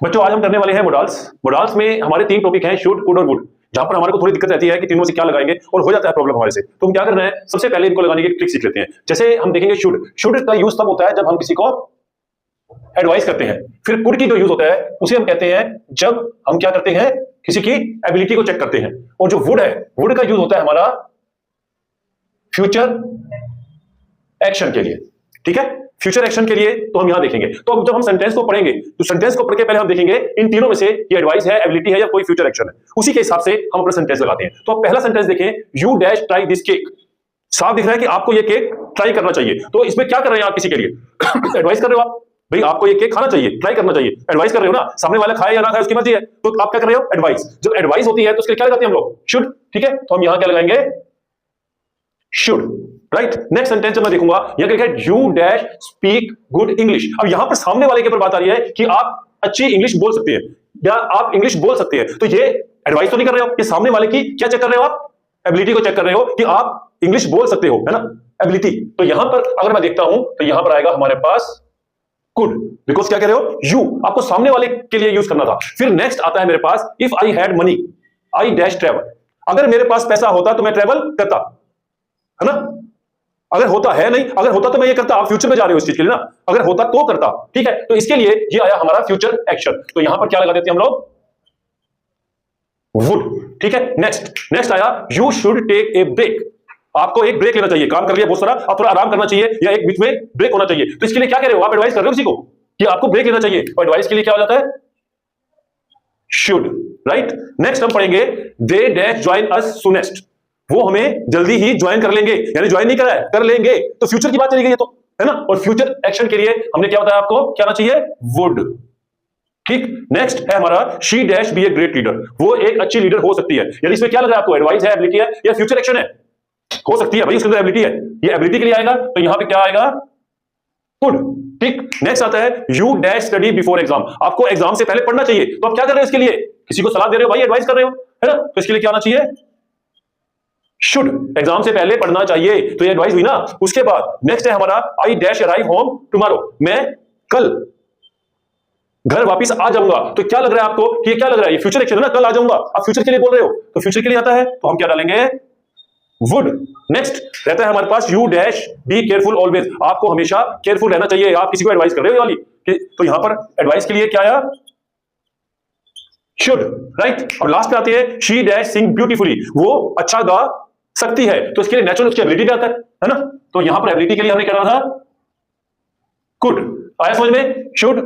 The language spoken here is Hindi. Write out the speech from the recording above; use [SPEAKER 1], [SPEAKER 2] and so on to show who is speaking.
[SPEAKER 1] बच्चों आज हम करने वाले हैं मोडाल्स। मोडाल्स में हमारे 3 टॉपिक हैं, शुड, कुड और वुड। जहां पर हमारे को थोड़ी दिक्कत रहती है कि तीनों से क्या लगाएंगे और हो जाता है प्रॉब्लम हमारे से। तो हम क्या करना है, सबसे पहले इनको लगाने की ट्रिक सीख लेते हैं। जैसे हम देखेंगे शुड। शुड का यूज तब होता है जब हम किसी को एडवाइस करते हैं। फिर कुड की जो यूज होता है उसे हम कहते हैं जब हम क्या करते हैं, किसी की एबिलिटी को चेक करते हैं। और जो वुड है, वुड का यूज होता है हमारा फ्यूचर एक्शन के लिए। ठीक है, फ्यूचर एक्शन के लिए तो हम यहां देखेंगे। तो अब जब हम सेंटेंस को पढ़ेंगे तो सेंटेंस को पढ़ के पहले हम देखेंगे इन तीनों में से ये एडवाइस है, एबिलिटी है या कोई फ्यूचर एक्शन है। उसी के हिसाब से हम अपना सेंटेंस लगाते हैं। तो अब पहला सेंटेंस देखें, you dash try this cake. साफ दिख रहा है कि आपको ये केक ट्राई करना चाहिए। तो इसमें क्या कर रहे हैं आप किसी के लिए एडवाइस कर रहे हो आप, भाई आपको ये केक खाना चाहिए, ट्राई करना चाहिए, एडवाइस कर रहे हो ना। सामने वाला खाए या ना खाए उसकी मर्जी है, तो आप क्या कर रहे हो, एडवाइस। जब एडवाइस होती है तो उसके लिए क्या लगाते हैं हम लोग, शुड। ठीक है, तो हम यहां क्या लगाएंगे, शुड। राइट, नेक्स्ट सेंटेंस मैं देखूंगा यहां क्या है, you dash speak good English. अब यहां पर सामने वाले के ऊपर बात आ रही है कि आप अच्छी इंग्लिश बोल सकते हैं या आप इंग्लिश बोल सकते हैं। तो ये एडवाइस तो नहीं कर रहे हो, ये सामने वाले की क्या चेक कर रहे हो आप, एबिलिटी को चेक कर रहे हो कि आप इंग्लिश बोल सकते हो, है ना, एबिलिटी। तो यहां पर अगर मैं देखता हूं तो यहां पर आएगा हमारे पास कुड, बिकॉज क्या कह रहे हो, यू आपको सामने वाले के लिए यूज करना था। फिर नेक्स्ट आता है मेरे पास, if I had money I dash travel. अगर मेरे पास पैसा होता तो मैं ट्रेवल करता, है ना। अगर होता है नहीं, अगर होता तो मैं ये करता। आप फ्यूचर में जा रहे हो इस चीज के लिए ना, अगर होता तो करता। ठीक है, तो इसके लिए ये आया हमारा फ्यूचर एक्शन। तो यहां पर क्या लगा देते हैं हम लोग, वुड। ठीक है, नेक्स्ट आया, you should take a break. आपको एक ब्रेक लेना चाहिए, काम कर लिया बहुत सारा, आप थोड़ा आराम करना चाहिए या एक बीच में ब्रेक होना चाहिए। तो इसके लिए क्या कह रहे हो, आप एडवाइस कर रहे हो किसी को कि आपको ब्रेक लेना चाहिए, और एडवाइस के लिए क्या हो जाता है, शुड। राइट, नेक्स्ट हम पढ़ेंगे, they dash join us soonest. वो हमें जल्दी ही ज्वाइन कर लेंगे, यानी ज्वाइन नहीं करा है, कर लेंगे। तो फ्यूचर की बात चली गई है, तो है ना। और फ्यूचर एक्शन के लिए हमने क्या बताया आपको, क्या आना चाहिए, वुड। ठीक, नेक्स्ट है हमारा, she dash be a great leader. वो एक अच्छी लीडर हो सकती है। यानी इसमें क्या लग रहा है आपको, एडवाइस है, एबिलिटी है या फ्यूचर एक्शन है, हो सकती है भाई, उसके अंदर एबिलिटी है, ये एबिलिटी के लिए आएगा। तो यहां पे क्या आएगा, कुड। ठीक, नेक्स्ट आता है, you dash study before exam. आपको एग्जाम से पहले पढ़ना चाहिए। तो आप क्या कर रहे हो इसके लिए, किसी को सलाह दे रहे हो भाई, एडवाइस कर रहे हो, है ना। तो इसके लिए क्या आना चाहिए, शुड। एग्जाम से पहले पढ़ना चाहिए, तो ये एडवाइस हुई ना। उसके बाद नेक्स्ट है हमारा, I dash arrive home tomorrow. मैं कल घर वापस आ जाऊंगा। तो क्या लग रहा है आपको कि ये क्या लग रहा है, ये फ्यूचर एक्शन है ना, कल आ जाऊंगा। आप फ्यूचर के लिए बोल रहे हो, तो फ्यूचर के लिए आता है तो हम क्या डालेंगे, वुड। नेक्स्ट रहता है हमारे पास, you dash be careful always. आपको हमेशा केयरफुल रहना चाहिए। आप किसी को एडवाइस कर रहे हो ये वाली, तो यहां पर एडवाइस के लिए क्या आया, शुड। राइट, और लास्ट पे आती है, शी डैश सिंग ब्यूटीफुली। वो अच्छा गा सकती है। तो इसके लिए नेचुरल उसकी एबिलिटी भी आता है ना। तो यहां पर एबिलिटी के लिए हमने क्या करना था, कुड। आया समझ में, शुड,